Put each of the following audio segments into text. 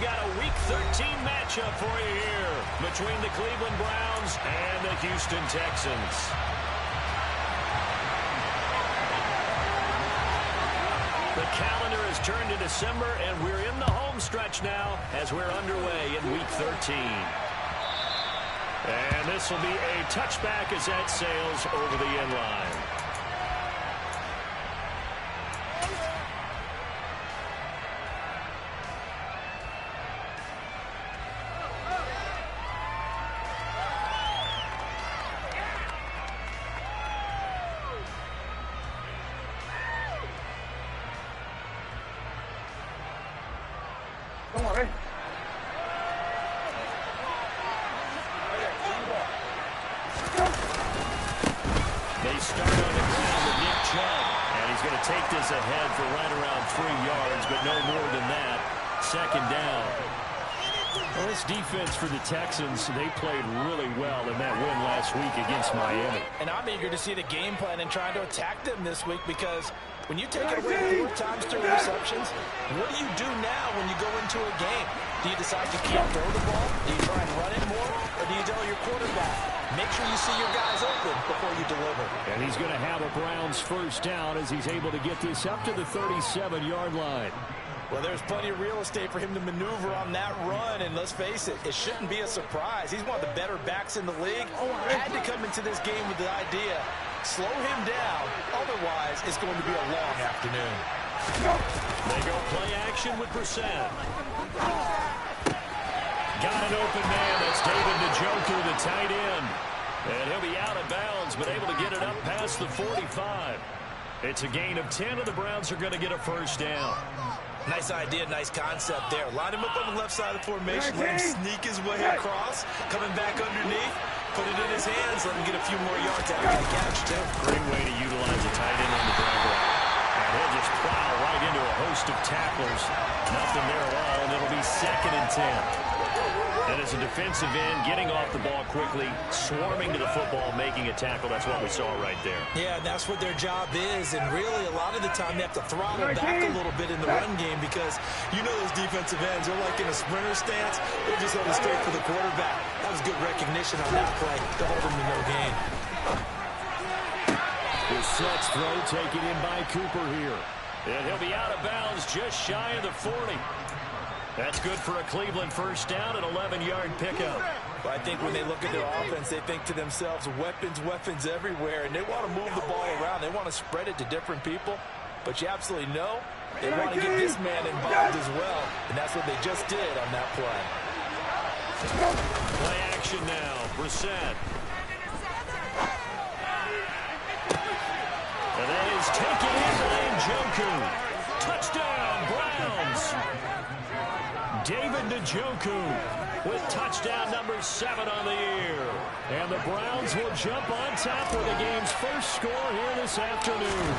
got a Week 13 matchup for you here between the Cleveland Browns and the Houston Texans. The calendar has turned to December, and we're in the home stretch now as we're underway in Week 13. And this will be a touchback as that sails over the end line. They start on the ground with Nick Chubb, and he's going to take this ahead for right around 3 yards, but no more than that. Second down. Well, this defense for the Texans, they played really well in that win last week against Miami. And I'm eager to see the game plan and trying to attack them this week, because when you take it away 4 times through receptions, what do you do now when you go into a game? Do you decide you can't throw the ball? Do you try and run it more? Or do you tell your quarterback, make sure you see your guys open before you deliver? And he's going to have a Browns first down as he's able to get this up to the 37-yard line. Well, there's plenty of real estate for him to maneuver on that run, and let's face it, it shouldn't be a surprise. He's one of the better backs in the league. Had to come into this game with the idea, slow him down, otherwise it's going to be a long afternoon. They go play action with Brissett. Got an open man, that's David Njoku, the tight end. And he'll be out of bounds, but able to get it up past the 45. It's a gain of 10, and the Browns are going to get a first down. Nice idea, nice concept there. Line him up on the left side of the formation, let him sneak his way across, coming back underneath, put it in his hands, let him get a few more yards after the catch, too. Great way to utilize a tight end on the drag route. And he'll just plow right into a host of tacklers. Nothing there at all, and it'll be 2nd and 10. And as a defensive end, getting off the ball quickly, swarming to the football, making a tackle. That's what we saw right there. Yeah, that's what their job is. And really, a lot of the time, they have to throttle back a little bit in the run game, because you know those defensive ends, they're like in a sprinter stance. They're just heading straight for the quarterback. That was good recognition on that play to hold him to no gain. Brissett's throw taken in by Cooper here. And he'll be out of bounds just shy of the 40. That's good for a Cleveland first down, an 11-yard pickup. But I think when they look at their offense, they think to themselves, weapons, weapons everywhere, and they want to move the ball around. They want to spread it to different people. But you absolutely know they want to get this man involved as well, and that's what they just did on that play. Play action now, Brissett. And that is taken in by Njoku. Touchdown, Browns. David Njoku with touchdown number 7 on the year. And the Browns will jump on top with the game's first score here this afternoon.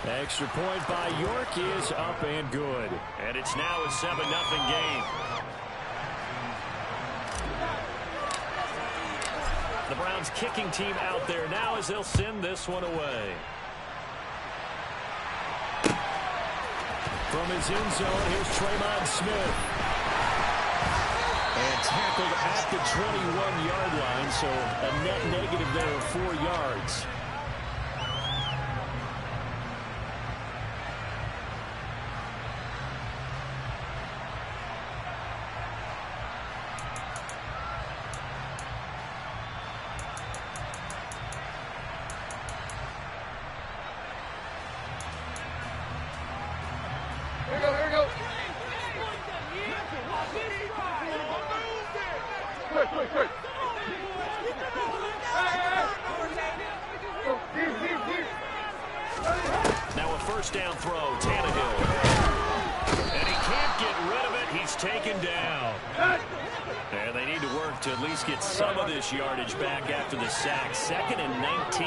Extra point by York is up and good. And it's now a 7-0 game. The Browns kicking team out there now as they'll send this one away. From his end zone, here's Tremont Smith. And tackled at the 21-yard line, so a net negative there of 4 yards. Now a first down throw, Tannehill. And he can't get rid of it. He's taken down. And they need to work to at least get some of this yardage back after the sack. 2nd and 19.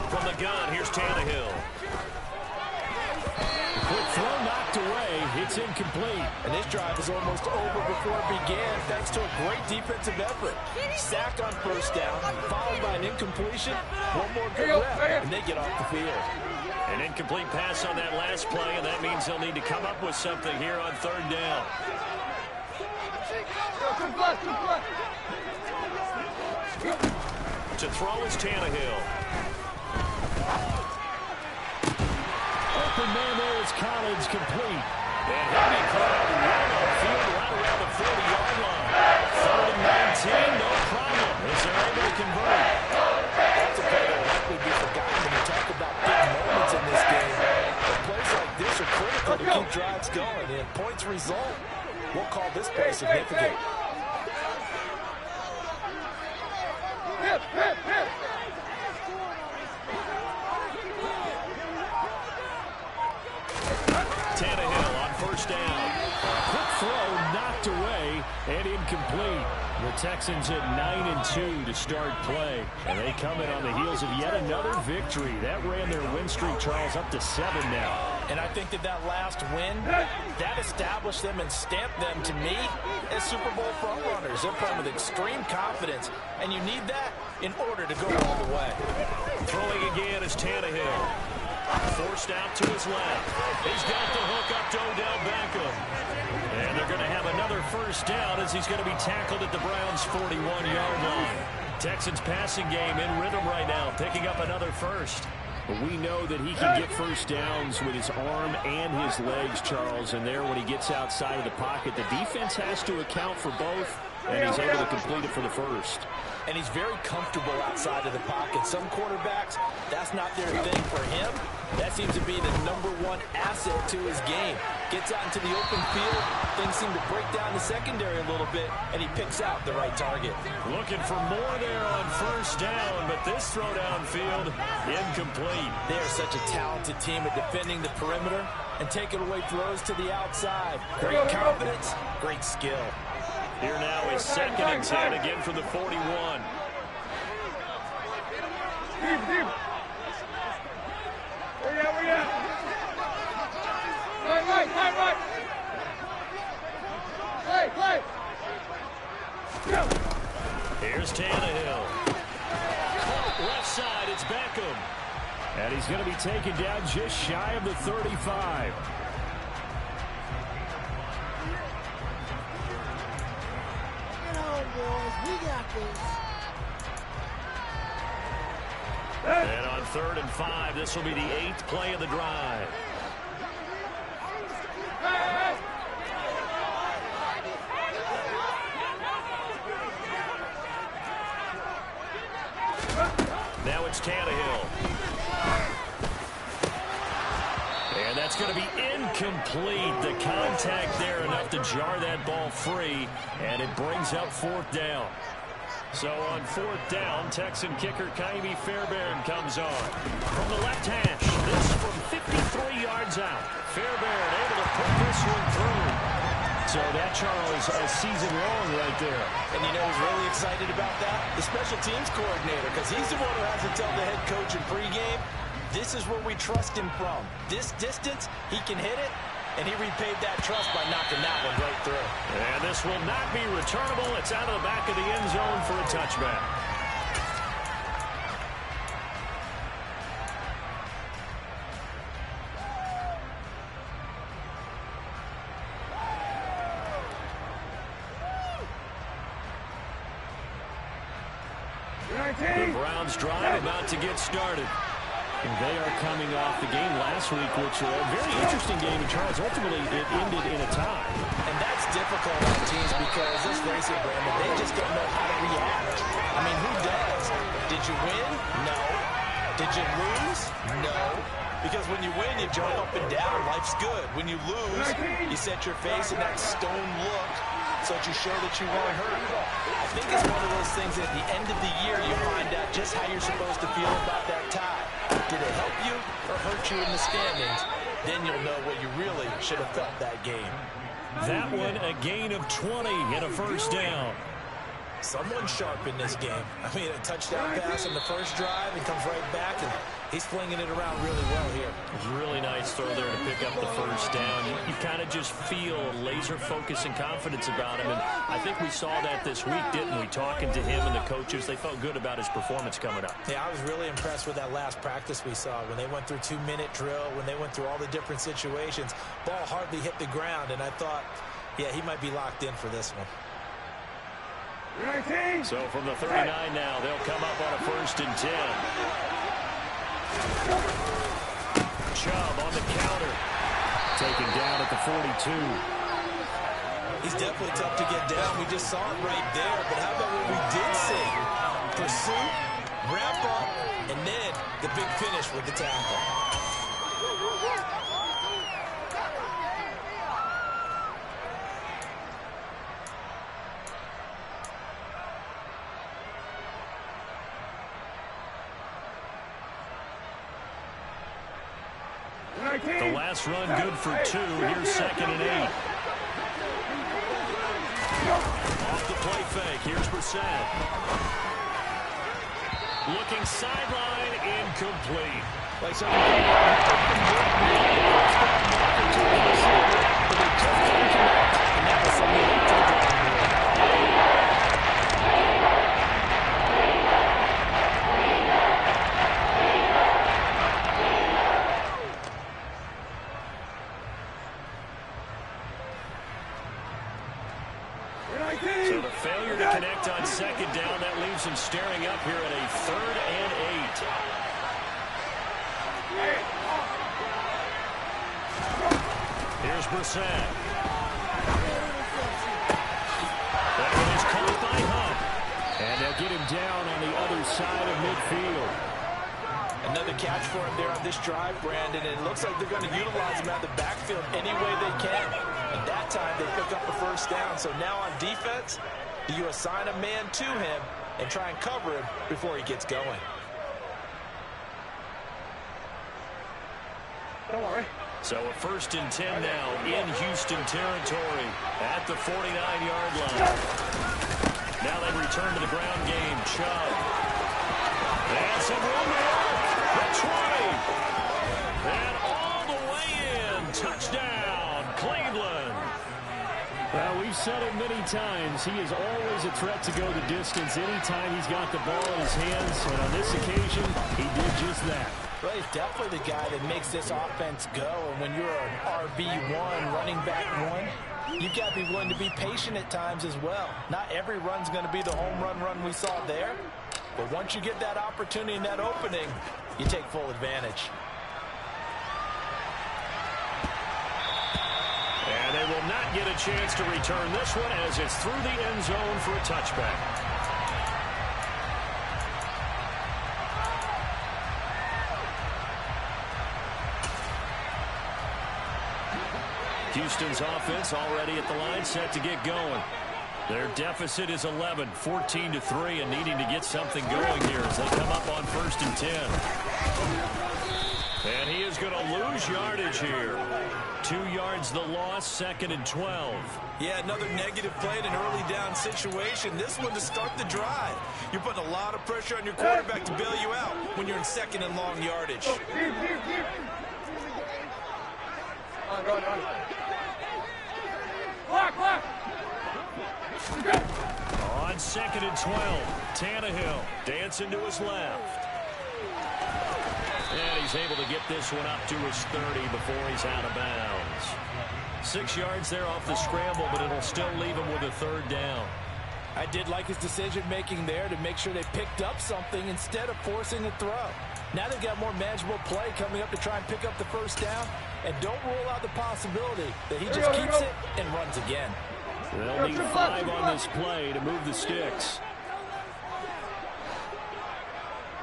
From the gun, here's Tannehill. Quick throw knocked away. It's incomplete. And this drive is almost over before it began thanks to a great defensive effort. Sack on first down, followed by an incompletion. One more good rep, and they get off the field. An incomplete pass on that last play, and that means they'll need to come up with something here on third down. To throw is Tannehill. Open man there is Collins, complete. And he'll be caught up right on field right around the 40-yard line. 3rd and 19, no problem, as they're able to convert. That's a play that will likely be forgotten when you talk about big moments in this game. But plays like this are critical to keep drives going, and points result. We'll call this play significant. Tannehill on first down. Quick throw knocked away and incomplete. The Texans at 9-2 to start play. And they come in on the heels of yet another victory. That ran their win streak, Charles, up to 7 now. And I think that last win, that established them and stamped them, to me, as Super Bowl frontrunners. They're playing with extreme confidence, and you need that in order to go all the way. Throwing again is Tannehill. Forced out to his left. He's got the hook up to Odell Beckham. And they're going to have another first down as he's going to be tackled at the Browns' 41-yard line. Texans passing game in rhythm right now, picking up another first. But we know that he can get first downs with his arm and his legs, Charles, and there when he gets outside of the pocket, the defense has to account for both, and he's able to complete it for the first. And he's very comfortable outside of the pocket. Some quarterbacks, that's not their thing. For him, that seems to be the #1 asset to his game. Gets out into the open field, things seem to break down the secondary a little bit, and he picks out the right target. Looking for more there on first down, but this throw downfield, incomplete. They're such a talented team at defending the perimeter and taking away throws to the outside. Great confidence, great skill. Here now is 2nd and 10, again from the 41. Here's Tannehill. Caught left side, it's Beckham. And he's going to be taken down just shy of the 35. We got this. And on 3rd and 5, this will be the 8th play of the drive. Now it's Tannehill. And that's going to be incomplete. The contact there enough to jar that ball free, and it brings up 4th down. So on 4th down, Texan kicker Kaimi Fairbairn comes on. From the left hash, this from 53 yards out. Fairbairn able to put this one through. So that, Charles, a season long right there. And you know who's really excited about that? The special teams coordinator, because he's the one who has to tell the head coach in pregame, this is where we trust him from. This distance, he can hit it, and he repaid that trust by knocking that one right through. And this will not be returnable. It's out of the back of the end zone for a touchback. The Browns drive about to get started. And they are coming off the game last week, which was a very interesting game. And Charles, ultimately, it ended in a tie. And that's difficult on teams because, let's face it, Brandon, they just don't know how to react. I mean, who does? Did you win? No. Did you lose? No. Because when you win, you jump up and down. Life's good. When you lose, you set your face in that stone look so that you show that you weren't hurt. I think it's one of those things that at the end of the year, you find out just how you're supposed to feel about that tie. Did it help you or hurt you in the standings? Then you'll know what you really should have felt that game. That one, a gain of 20 and a first down. Someone sharp in this game. I mean, a touchdown pass on the first drive and comes right back and He's flinging it around really well here. Really nice throw there to pick up the first down. You kind of just feel laser focus and confidence about him, and I think we saw that this week, didn't we? Talking to him and the coaches, they felt good about his performance coming up. Yeah, I was really impressed with that last practice we saw when they went through 2-minute drill, when they went through all the different situations. Ball hardly hit the ground, and I thought, yeah, he might be locked in for this one. So from the 39 now, they'll come up on a 1st and 10. Chubb on the counter. Taken down at the 42. He's definitely tough to get down. We just saw it right there. But how about what we did see? Pursuit, wrap up, and then the big finish with the tackle. The last run good for 2. Here's 2nd and 8. Off the play fake. Here's Brissett. Looking sideline, incomplete. Like something and that was something. So the failure to connect on 2nd down, that leaves him staring up here at a 3rd and 8. Here's Brissett. That one is caught by Hunt. And they'll get him down on the other side of midfield. Another catch for him there on this drive, Brandon, and it looks like they're going to utilize him out of the backfield any way they can. And that time they pick up a 1st down. So now on defense, do you assign a man to him and try and cover him before he gets going? Don't worry. So a 1st and 10 now in Houston territory at the 49-yard line. Now they return to the ground game. Chubb. And some room to work. The 20. And all the way in. Touchdown, Cleveland. Well, we've said it many times. He is always a threat to go the distance anytime he's got the ball in his hands. And on this occasion, he did just that. Well, he's definitely the guy that makes this offense go. And when you're an RB1, running back 1, you've got to be willing to be patient at times as well. Not every run's going to be the home run we saw there. But once you get that opportunity and that opening, you take full advantage. And they will not get a chance to return this one as it's through the end zone for a touchback. Houston's offense already at the line, set to get going. Their deficit is 11, 14-3, and needing to get something going here as they come up on 1st and 10. And he is going to lose yardage here. 2 yards the loss, 2nd and 12. Yeah, another negative play in an early down situation. This one to start the drive. You're putting a lot of pressure on your quarterback to bail you out when you're in 2nd and long yardage. On 2nd and 12, Tannehill dancing to his left. And he's able to get this one up to his 30 before he's out of bounds. 6 yards there off the scramble, but it'll still leave him with a 3rd down. I did like his decision-making there to make sure they picked up something instead of forcing a throw. Now they've got more manageable play coming up to try and pick up the 1st down. And don't rule out the possibility that he just keeps it and runs again. They'll need 5 on this play to move the sticks.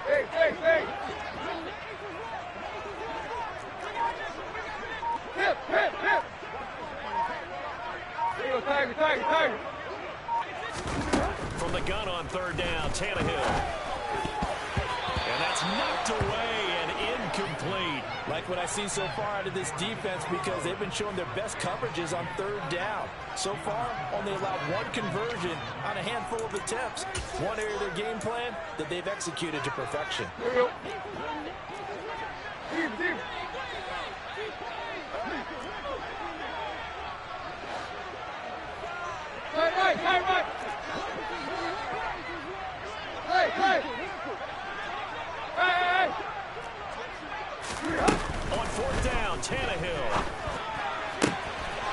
Hey. Hip. Tiger. From the gun on 3rd down, Tannehill. And that's knocked away and incomplete. Like what I see so far out of this defense because they've been showing their best coverages on 3rd down. So far, only allowed 1 conversion on a handful of attempts. One area of their game plan that they've executed to perfection. On fourth down, Tannehill.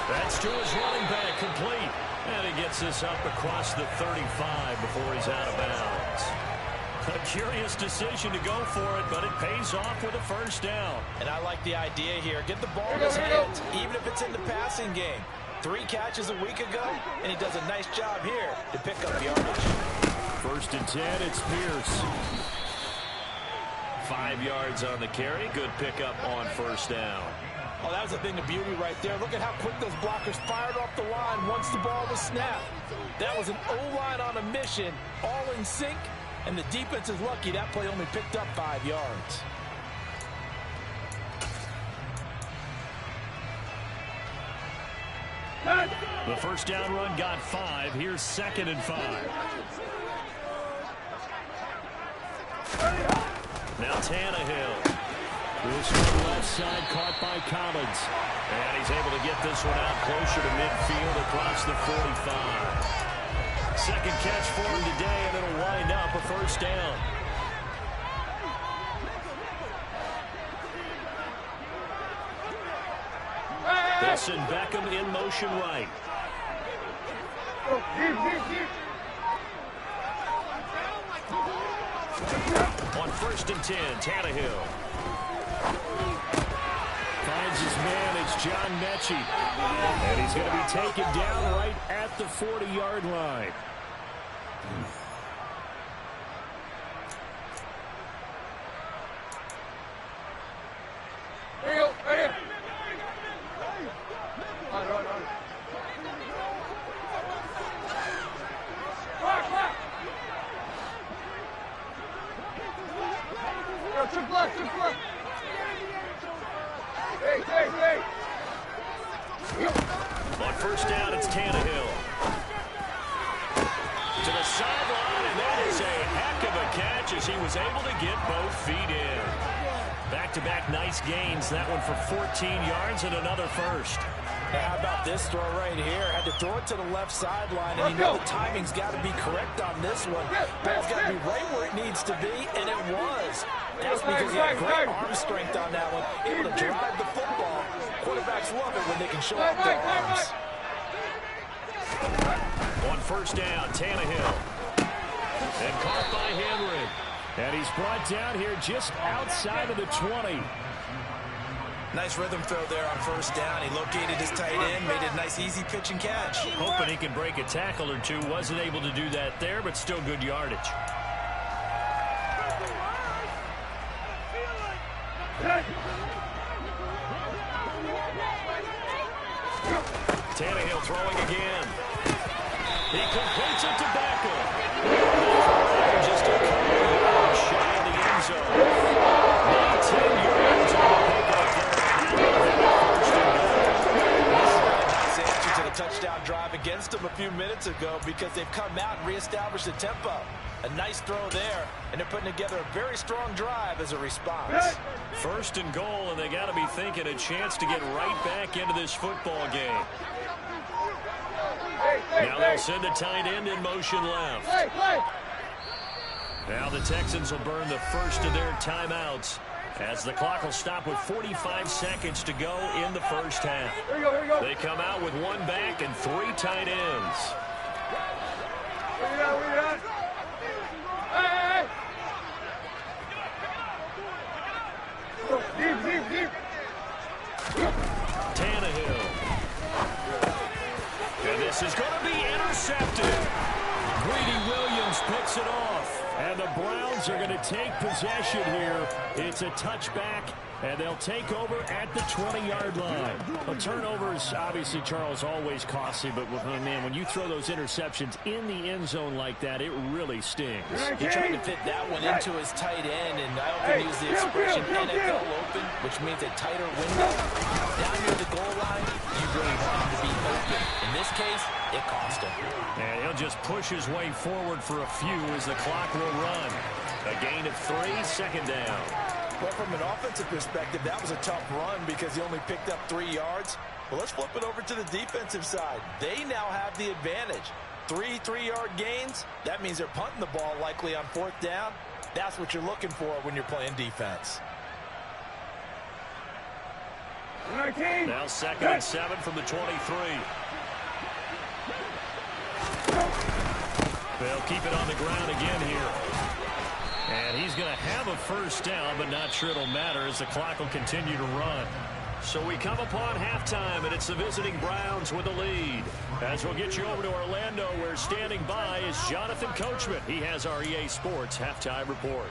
That's to his running back, complete. And he gets this up across the 35 before he's out of bounds. A curious decision to go for it, but it pays off with a first down. And I like the idea here. Get the ball in his hands, even if it's in the passing game. 3 catches a week ago, and he does a nice job here to pick up yardage. First and 10, it's Pierce. 5 yards on the carry. Good pickup on first down. Oh, that was a thing of beauty right there. Look at how quick those blockers fired off the line once the ball was snapped. That was an O-line on a mission, all in sync, and the defense is lucky that play only picked up 5 yards. The first down run got 5. Here's 2nd and 5. Now Tannehill. This one left side caught by Collins. And he's able to get this one out closer to midfield across the 45. Second catch for him today, and it'll wind up a first down. This and Beckham in motion right. On first and 10, Tannehill. Finds his man, it's John Mechie. And he's going to be taken down right at the 40-yard line. On first down, it's Tannehill. To the sideline, and that is a heck of a catch as he was able to get both feet in. Back-to-back nice gains. That one for 14 yards and another first. Now, how about this throw right here? Had to throw it to the left sideline, and you know the timing's got to be correct on this one. Ball's got to be right where it needs to be, and it was. That's because he had great arm strength on that one, able to drive the football. Quarterbacks love it when they can show off their arms. On first down, Tannehill. And caught by Henry. And he's brought down here just outside of the 20. Nice rhythm throw there on first down. He located his tight end, made it a nice easy pitch and catch. Hoping he can break a tackle or two. Wasn't able to do that there, but still good yardage. Tannehill throwing again. He completes it to Beckham. Just a couple of yards shy of the end zone. Now 10 yards on the pickup there. Nice answer to the touchdown drive against them a few minutes ago because they've come out and reestablished the tempo. A nice throw there, and they're putting together a very strong drive as a response. First and goal, and they got to be thinking a chance to get right back into this football game. Now they'll send a tight end in motion left. Now the Texans will burn the first of their timeouts as the clock will stop with 45 seconds to go in the first half. They come out with one back and 3 tight ends. Tannehill. And this is going to be intercepted. Greedy Williams picks it off. And the Browns are going to take possession here. It's a touchback, and they'll take over at the 20-yard line. Well, turnovers, obviously, Charles, always costly, but man, when you throw those interceptions in the end zone like that, it really stings. He tried to fit that one into his tight end, and I often use the expression NFL open, which means a tighter window. Down near the goal line, you really want him to be open. In this case, it cost him. And he'll just push his way forward for a few as the clock will run. A gain of 3, second down. Well, from an offensive perspective, that was a tough run because he only picked up 3 yards. Well, let's flip it over to the defensive side. They now have the advantage. 3 3-yard gains, that means they're punting the ball likely on 4th down. That's what you're looking for when you're playing defense. Now 2nd and 7 from the 23. They'll keep it on the ground again here. And he's going to have a 1st down, but not sure it'll matter as the clock will continue to run. So we come upon halftime, and it's the visiting Browns with the lead. As we'll get you over to Orlando, where standing by is Jonathan Coachman. He has our EA Sports halftime report.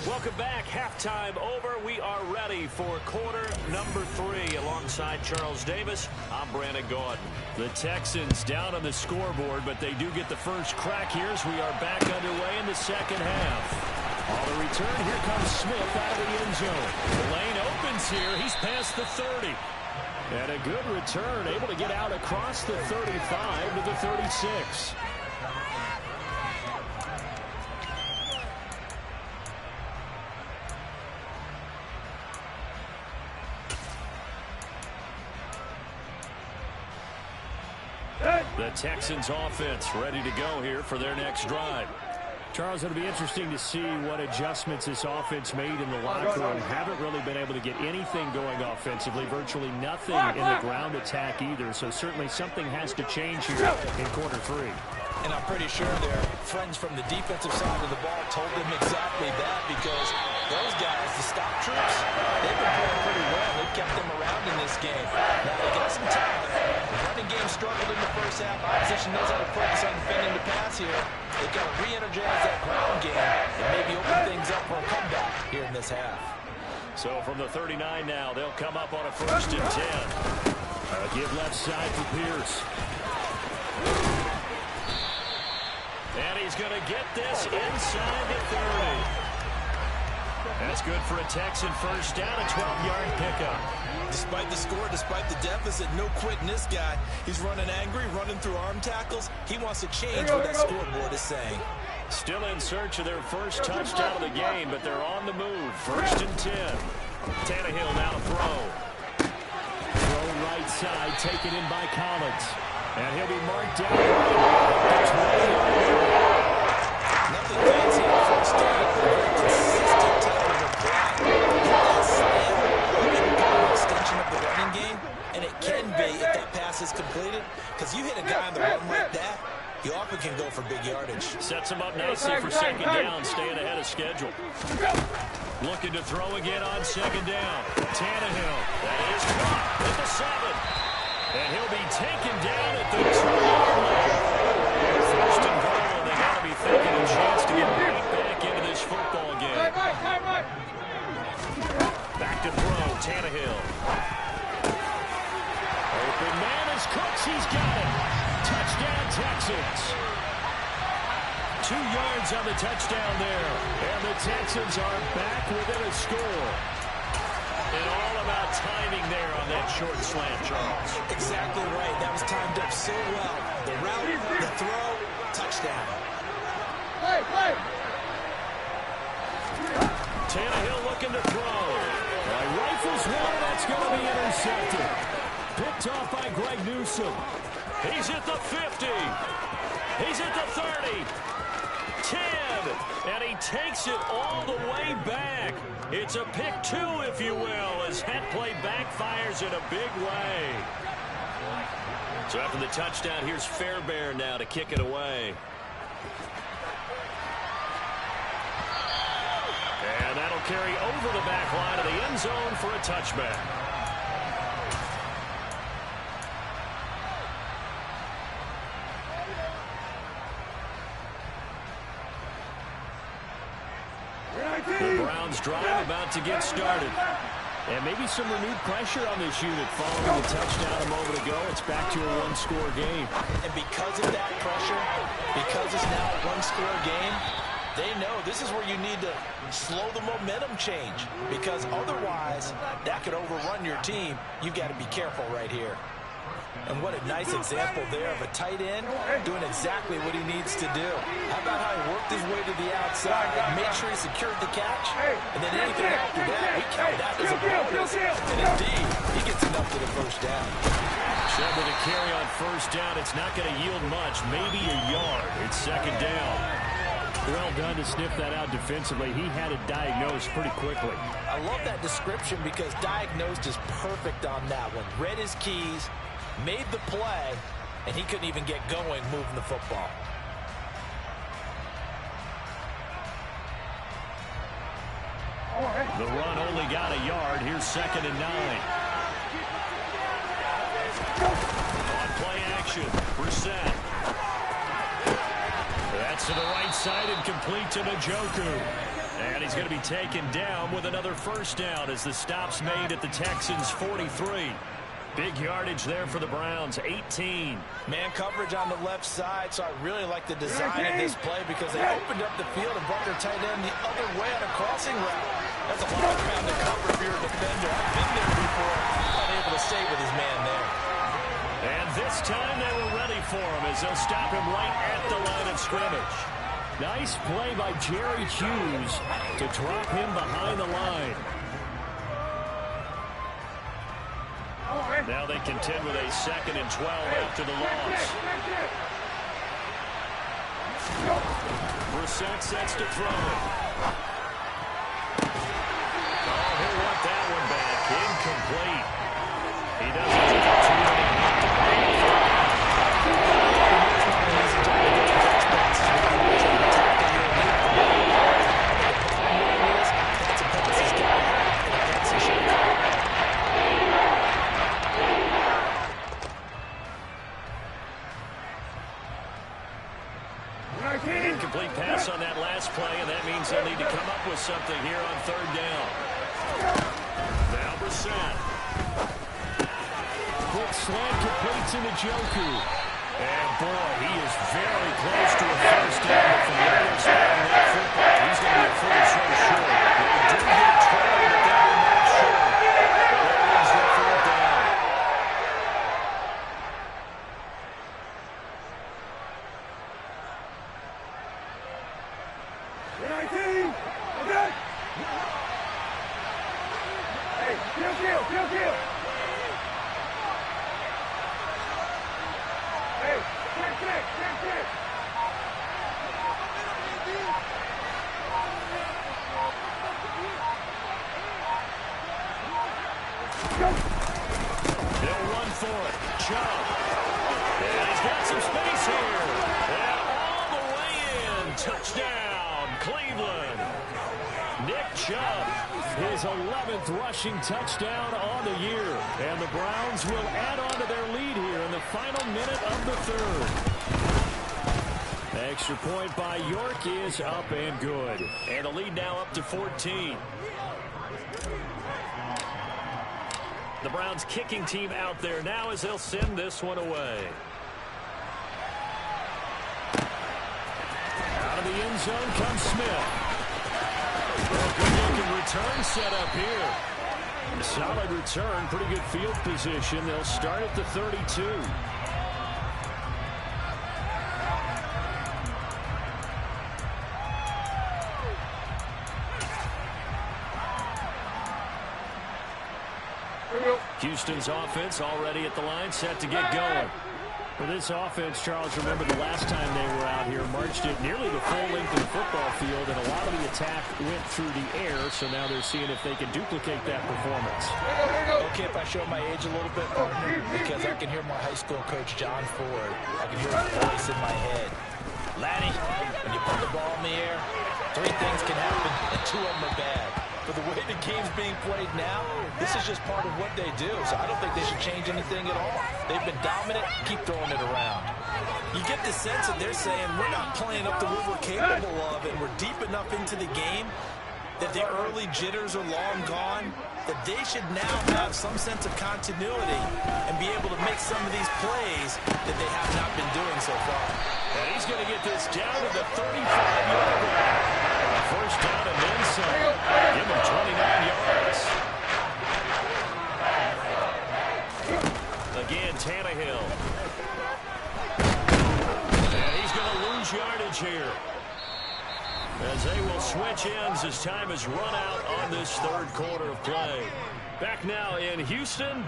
Welcome back. Halftime over. We are ready for quarter number 3. Alongside Charles Davis, I'm Brandon Gaudin. The Texans down on the scoreboard, but they do get the first crack here as we are back underway in the second half. On the return, here comes Smith out of the end zone. The lane opens here. He's past the 30. And a good return, able to get out across the 35 to the 36. The Texans offense ready to go here for their next drive. Charles, it'll be interesting to see what adjustments this offense made in the locker room. Haven't really been able to get anything going offensively, virtually nothing in the ground attack either. So certainly something has to change here in quarter 3. And I'm pretty sure their friends from the defensive side of the ball told them exactly that, because those guys, the stop troops, they've been playing pretty well. They've kept them around in this game. Now they got some talent. The running game struggled in the first half. Opposition knows how to focus on defending the pass here. They've got to re-energize that ground game and maybe open things up for a comeback here in this half. So from the 39 now, they'll come up on a 1st and 10. Give left side for Pierce. And he's going to get this inside the 30. That's good for a Texan 1st down, a 12-yard pickup. Despite the score, despite the deficit, no quitting this guy. He's running angry, running through arm tackles. He wants to change what that scoreboard is saying. Still in search of their first touchdown of the game, but they're on the move. 1st and 10. Tannehill now to throw. Throw right side, taken in by Collins. And he'll be marked down. Nothing fancy on 1st down. Very consistent type of a play. That slam can become an extension of the running game, and it can be if that pass is completed, because you hit a guy on the run like that, you often can go for big yardage. Sets him up nicely for 2nd down, staying ahead of schedule. Looking to throw again on 2nd down. Tannehill. That is caught at the 7. And he'll be taken down at the 2-yard line. 1st and goal, and they got to be thinking a chance to get right back into this football game. Back to throw, Tannehill. Open man is Cooks, he's got it. Touchdown, Texans. 2 yards on the touchdown there. And the Texans are back within a score. And all about timing there on that short slant, Charles. Exactly right. That was timed up so well. The route, the throw, touchdown. Tannehill looking to throw. Rifles one, that's going to be intercepted. Picked off by Greg Newsome. He's at the 50. He's at the 30. 10. And he takes it all the way back. It's a pick 2, if you will, as that play backfires in a big way. So after the touchdown, here's Fairbairn now to kick it away. And that'll carry over the back line of the end zone for a touchback. The Browns drive about to get started. And maybe some renewed pressure on this unit following the touchdown a moment ago. It's back to a 1-score game. And because of that pressure, because it's now a 1-score game, they know this is where you need to slow the momentum change, because otherwise that could overrun your team. You've got to be careful right here. And what a nice example there of a tight end doing exactly what he needs to do. How about how he worked his way to the outside, made sure he secured the catch, and then anything after that, we count that as a bonus. And indeed, he gets enough to the first down. Chubb with a carry on first down. It's not going to yield much, maybe a yard. It's second down. Well done to sniff that out defensively. He had it diagnosed pretty quickly. I love that description because diagnosed is perfect on that one. Read his keys, made the play, and he couldn't even get going moving the football. The run only got a yard. Here's 2nd and 9. On play action, Brissett. That's to the right side and complete to Njoku. And he's going to be taken down with another first down as the stop's made at the Texans' 43. Big yardage there for the Browns, 18. Man coverage on the left side, so I really like the design of this play because they opened up the field and brought their tight end the other way on a crossing route. That's a lot of ground to cover if you're a defender. I've been there before, unable to stay with his man there. And this time they were ready for him as they'll stop him right at the line of scrimmage. Nice play by Jerry Hughes to drop him behind the line. Now they contend with a 2nd and 12 after the loss. Brissett sets to throw it. Oh, he'll want that one back. Incomplete. He doesn't get it to him. Incomplete pass on that last play, and that means they'll need to come up with something here on 3rd down. Now Brissett. Quick slant completes into Njoku. And boy, he is very close to a first down. But from where they're spotting that football, he's going to be a foot or so short. They do get trailed, but they will not short. There is the 4th down. They'll run for it. Chubb. And he's got some space here. And all the way in. Touchdown, Cleveland. Nick Chubb, his 11th rushing touchdown on the year. And the Browns will add on to their lead here in the final minute of the 3rd. Extra point by York is up and good. And the lead now up to 14. The Browns kicking team out there now as they'll send this one away. Out of the end zone comes Smith. A good-looking return set up here. Solid return, pretty good field position. They'll start at the 32. Houston's offense already at the line, set to get going. For this offense, Charles, remember the last time they were out here, marched it nearly the full length of the football field, and a lot of the attack went through the air, so now they're seeing if they can duplicate that performance. Okay, if I show my age a little bit, partner, because I can hear my high school coach, John Ford. I can hear his voice in my head. Laddie, when you put the ball in the air, 3 things can happen, and 2 of them are bad. For the way the game's being played now, this is just part of what they do. So I don't think they should change anything at all. They've been dominant. Keep throwing it around. You get the sense that they're saying, we're not playing up to what we're capable of, and we're deep enough into the game that the early jitters are long gone, that they should now have some sense of continuity and be able to make some of these plays that they have not been doing so far. And he's going to get this down to the 35-yard line. First down and then some. Give him 29 yards. Again, Tannehill yardage here. As they will switch ends as time has run out on this third quarter of play. Back now in Houston.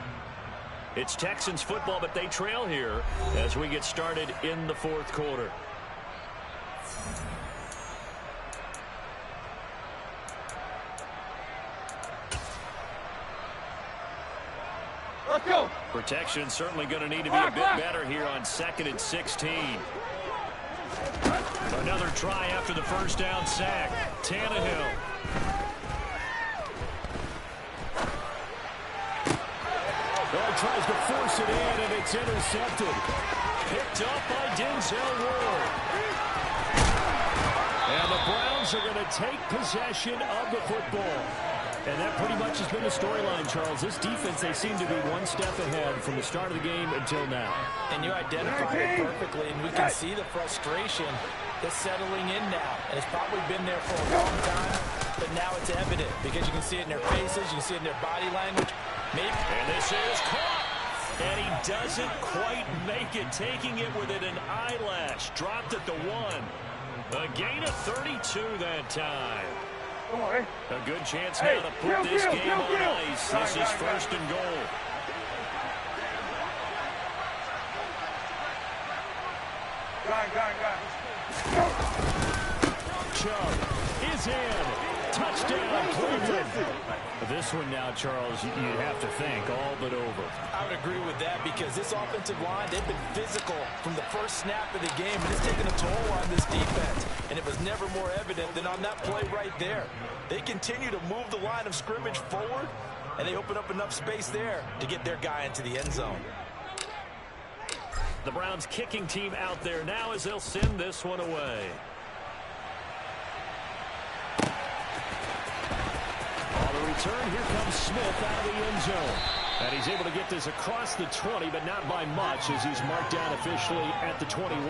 It's Texans football, but they trail here as we get started in the fourth quarter. Let's go. Protection certainly going to need to be a bit better here on 2nd and 16. Another try after the first down sack. Tannehill. Well, tries to force it in, and it's intercepted. Picked up by Denzel Ward. And the Browns are going to take possession of the football. And that pretty much has been the storyline, Charles. This defense, they seem to be one step ahead from the start of the game until now. And you identified it perfectly, and we can see the frustration that's settling in now. And it's probably been there for a long time, but now it's evident because you can see it in their faces, you can see it in their body language. Maybe. And this is caught. And he doesn't quite make it, taking it within an eyelash. Dropped at the 1. A gain of 32 that time. A good chance now to put this game on ice. This is 1st and goal. Chubb is in. Touchdown, Cleveland. This one now, Charles, you'd have to think all but over. I would agree with that because this offensive line, they've been physical from the first snap of the game, and it's taken a toll on this defense. And it was never more evident than on that play right there. They continue to move the line of scrimmage forward, and they open up enough space there to get their guy into the end zone. The Browns kicking team out there now as they'll send this one away. Return. Here comes Smith out of the end zone. And he's able to get this across the 20, but not by much as he's marked down officially at the 21.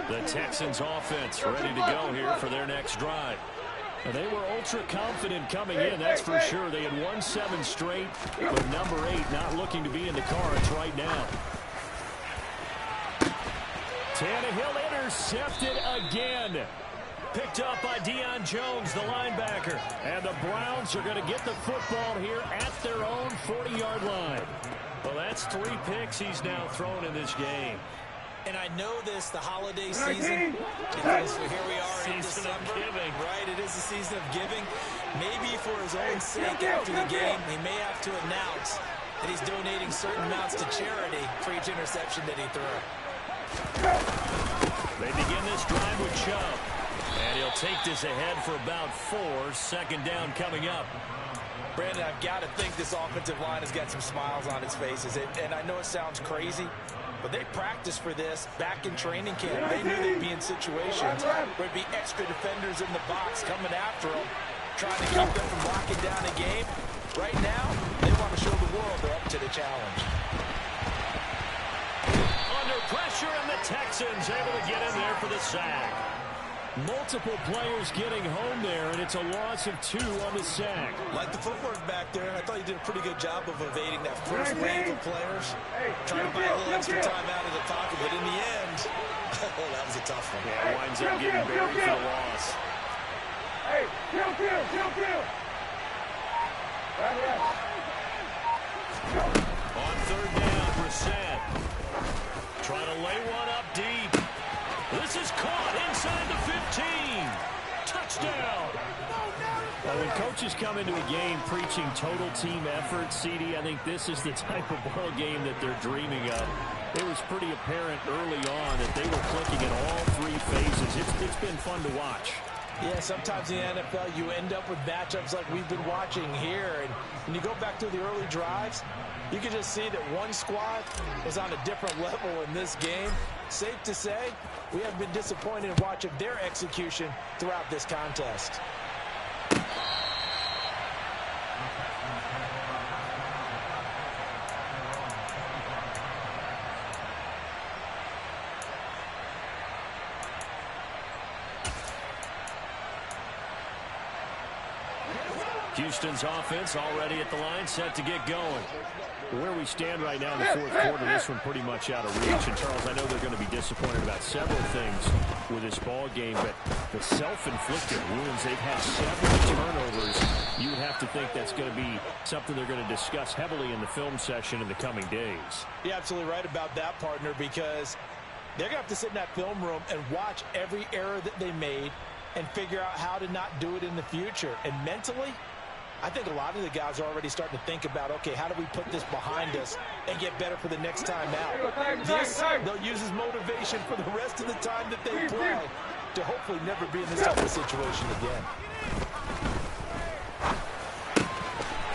The Texans offense ready to go here for their next drive. And they were ultra confident coming in, that's for sure. They had won 7 straight, but number 8 not looking to be in the cards right now. Tannehill intercepted again. Picked up by Deion Jones, the linebacker. And the Browns are going to get the football here at their own 40-yard line. Well, that's 3 picks he's now thrown in this game. And I know this, the holiday season, because here we are in December, right? It is the season of giving. Maybe for his own sake after the game, he may have to announce that he's donating certain amounts to charity for each interception that he threw. They begin this drive with Chubb. And he'll take this ahead for about 4. 2nd down coming up. Brandon, I've got to think this offensive line has got some smiles on its faces. And I know it sounds crazy, but they practiced for this back in training camp. They knew they'd be in situations where there'd be extra defenders in the box coming after them, trying to keep them from locking down a game. Right now, they want to show the world they're up to the challenge. Under pressure, and the Texans able to get in there for the sack. Multiple players getting home there, and it's a loss of 2 on the sack. Like the footwork back there, I thought you did a pretty good job of evading that first wave of players. Trying to buy a little extra time out of the pocket, but in the end, oh, that was a tough one. Yeah, winds up getting buried for the loss. Hey, kill. On 3rd down, Brissett. Trying to lay one up deep. This is caught inside the 15. Touchdown. Well, when coaches come into a game preaching total team effort, CD, I think this is the type of ball game that they're dreaming of. It was pretty apparent early on that they were clicking in all 3 phases. It's been fun to watch. Yeah, sometimes in the NFL you end up with matchups like we've been watching here. And when you go back to the early drives, you can just see that one squad was on a different level in this game. Safe to say, we have been disappointed in watching their execution throughout this contest. Houston's offense already at the line, set to get going. Where we stand right now in the fourth quarter, this one pretty much out of reach. And, Charles, I know they're going to be disappointed about several things with this ball game, but the self-inflicted wounds, they've had several turnovers. You would have to think that's going to be something they're going to discuss heavily in the film session in the coming days. You're absolutely right about that, partner, because they're going to have to sit in that film room and watch every error that they made and figure out how to not do it in the future. And mentally, I think a lot of the guys are already starting to think about, okay, how do we put this behind us and get better for the next time out? This, they'll use as motivation for the rest of the time that they play to hopefully never be in this type of situation again.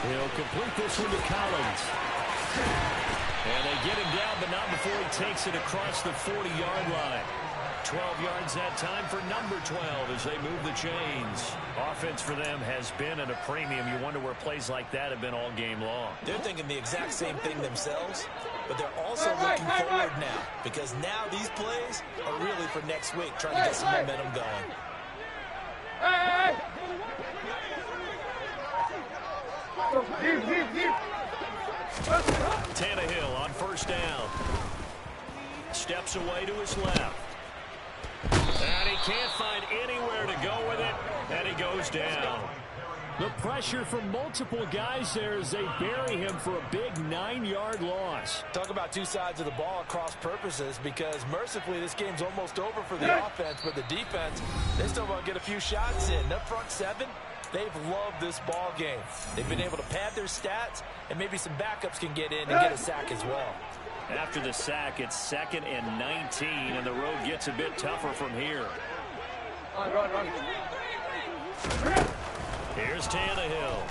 He'll complete this one to Collins. And they get him down, but not before he takes it across the 40-yard line. 12 yards that time for number 12 as they move the chains. Offense for them has been at a premium. You wonder where plays like that have been all game long. They're thinking the exact same thing themselves, but they're also looking forward now because now these plays are really for next week, trying to get some momentum going. Tannehill on first down. Steps away to his left. And he can't find anywhere to go with it, and he goes down. The pressure from multiple guys there as they bury him for a big 9-yard loss. Talk about two sides of the ball at cross purposes, because mercifully this game's almost over for the offense, but the defense, they still want to get a few shots in. Up front seven, they've loved this ball game. They've been able to pad their stats, and maybe some backups can get in and get a sack as well. After the sack, it's 2nd and 19, and the road gets a bit tougher from here. Run. Here's Tannehill.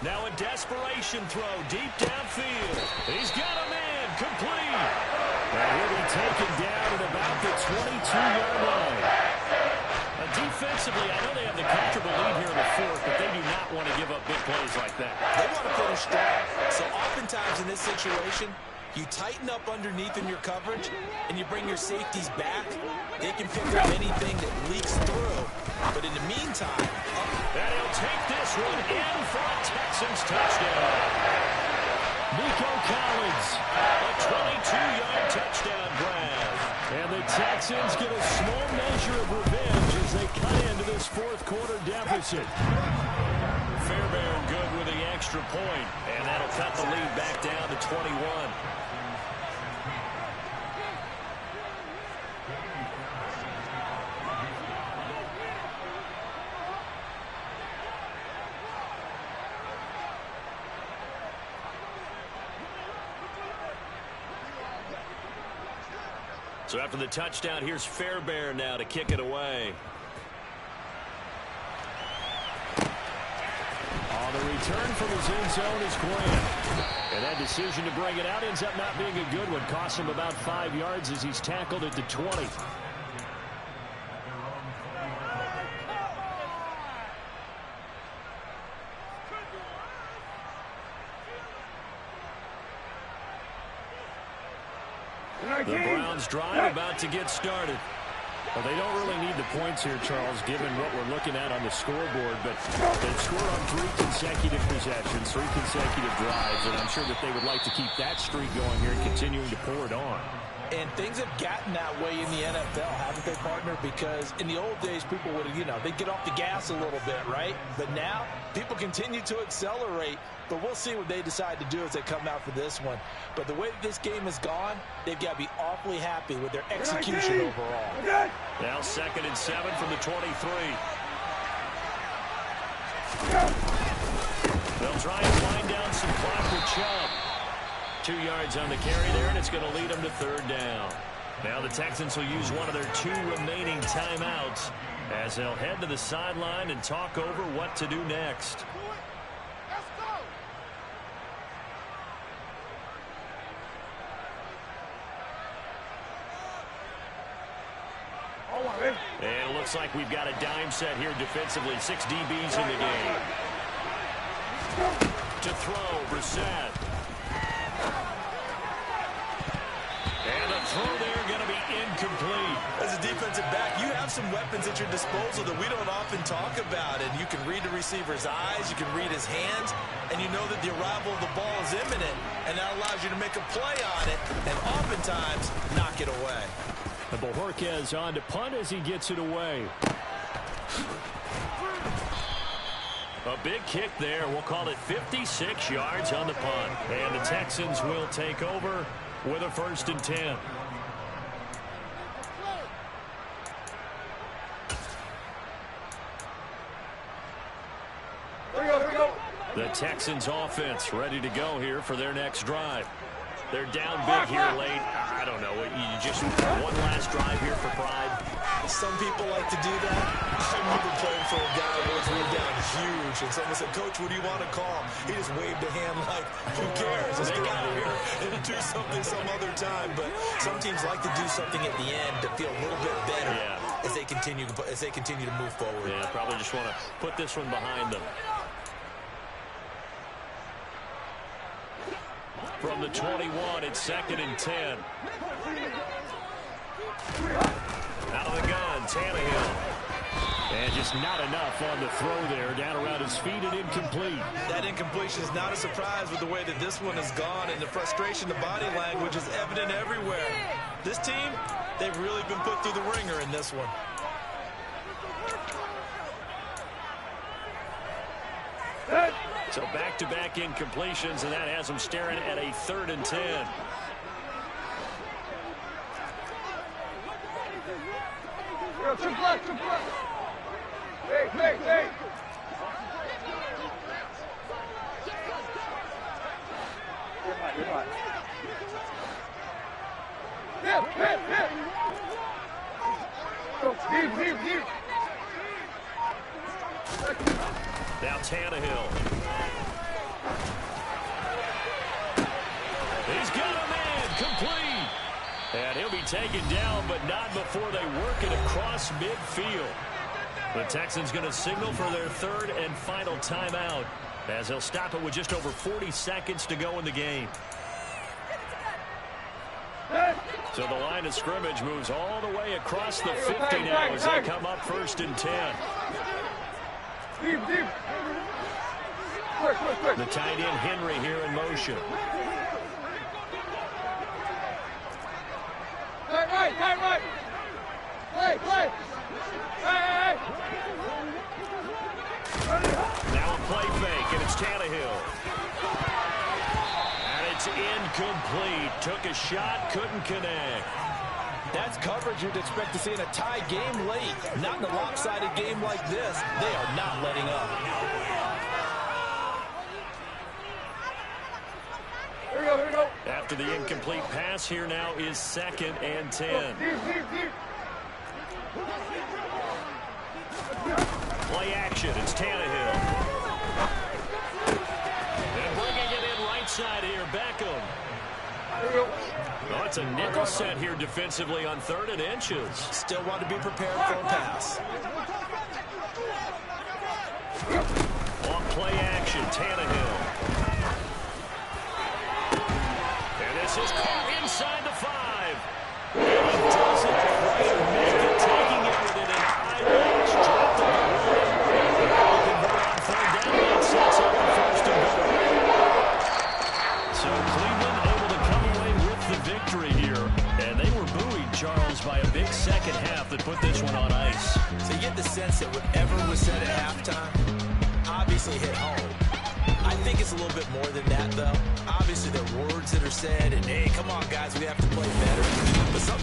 Now a desperation throw deep downfield. He's got a man complete. And he'll be taken down at about the 22-yard line. Defensively, I know they have the comfortable lead here in the fourth, but they do not want to give up big plays like that. They want to finish strong. So oftentimes in this situation, you tighten up underneath in your coverage, and you bring your safeties back. They can pick up anything that leaks through. But in the meantime... And he'll take this one in for a Texans touchdown. Nico Collins. A 22-yard touchdown grab. And the Texans get a small measure of revenge as they cut into this fourth quarter deficit. Fairbairn good with the extra point, and that'll cut the lead back down to 21. So after the touchdown, here's Fairbairn now to kick it away. On the return from his end zone is Grant. And that decision to bring it out ends up not being a good one. Costs him about 5 yards as he's tackled at the 20. The Browns drive about to get started. Well, they don't really need the points here, Charles, given what we're looking at on the scoreboard. But they've scored on 3 consecutive possessions, 3 consecutive drives, and I'm sure that they would like to keep that streak going here and continuing to pour it on. And things have gotten that way in the NFL, haven't they, partner? Because in the old days, people would, they'd get off the gas a little bit, right? But now, people continue to accelerate. But we'll see what they decide to do as they come out for this one. But the way that this game has gone, they've got to be awfully happy with their execution overall. Now 2nd and 7 from the 23. They'll try and wind down some clock with Chubb. 2 yards on the carry there, and it's going to lead them to 3rd down. Now the Texans will use one of their 2 remaining timeouts as they'll head to the sideline and talk over what to do next. And it looks like we've got a dime set here defensively. 6 DBs in the game. To throw, Brissett. And the throw there going to be incomplete. As a defensive back, you have some weapons at your disposal that we don't often talk about, and you can read the receiver's eyes, you can read his hands, and you know that the arrival of the ball is imminent, and that allows you to make a play on it and oftentimes knock it away. And Bojorquez on to punt as he gets it away. A big kick there. We'll call it 56 yards on the punt. And the Texans will take over with a 1st and 10. Here we go. The Texans offense ready to go here for their next drive. They're down big here late. I don't know. You just one last drive here for pride. Some people like to do that. I remember playing for a guy who was really down huge, and someone said, "Coach, what do you want to call?" He just waved a hand like, "Who cares? Let's get out of here and do something some other time." But some teams like to do something at the end to feel a little bit better as they continue to move forward. Yeah, probably just want to put this one behind them. From the 21, it's 2nd and 10. Out of the gun, Tannehill. And just not enough on the throw there. Down around his feet and incomplete. That incompletion is not a surprise with the way that this one has gone, and the frustration, the body language is evident everywhere. This team, they've really been put through the ringer in this one. So back-to-back incompletions, and that has them staring at a 3rd and 10. Triple block. Hey. You're fine. Hit. Deep. Now Tannehill. He's got a man complete. And he'll be taken down, but not before they work it across midfield. The Texans going to signal for their 3rd and final timeout, as they'll stop it with just over 40 seconds to go in the game. So the line of scrimmage moves all the way across the 50 now as they come up 1st and 10. Deep. Quick. The tight end Henry here in motion. Right. Play. Hey. Now a play fake, and it's Tannehill. And it's incomplete. Took a shot, couldn't connect. That's coverage you'd expect to see in a tie game late. Not in a lopsided game like this. They are not letting up. Here we go. After the incomplete pass, here now is 2nd and 10. Deep. Play action, it's Tannehill. And bringing it in right side here, Beckham. Here we go. Oh, it's a nickel set here defensively on 3rd and inches. Still want to be prepared for a pass. On play action, Tannehill. And this is caught inside the 5. And he doesn't quite make it, taking it within an eye match. Dropped the ball. They'll convert on 3rd down. That sets up the 1st and goal. So Cleveland able to come away with the victory here. And they were buoyed, Charles, by a big second half that put this one on ice. So you get the sense that whatever was said at halftime obviously hit home. I think it's a little bit more than that, though. Obviously, there are words that are said, and, hey, come on, guys, we have to play better. But some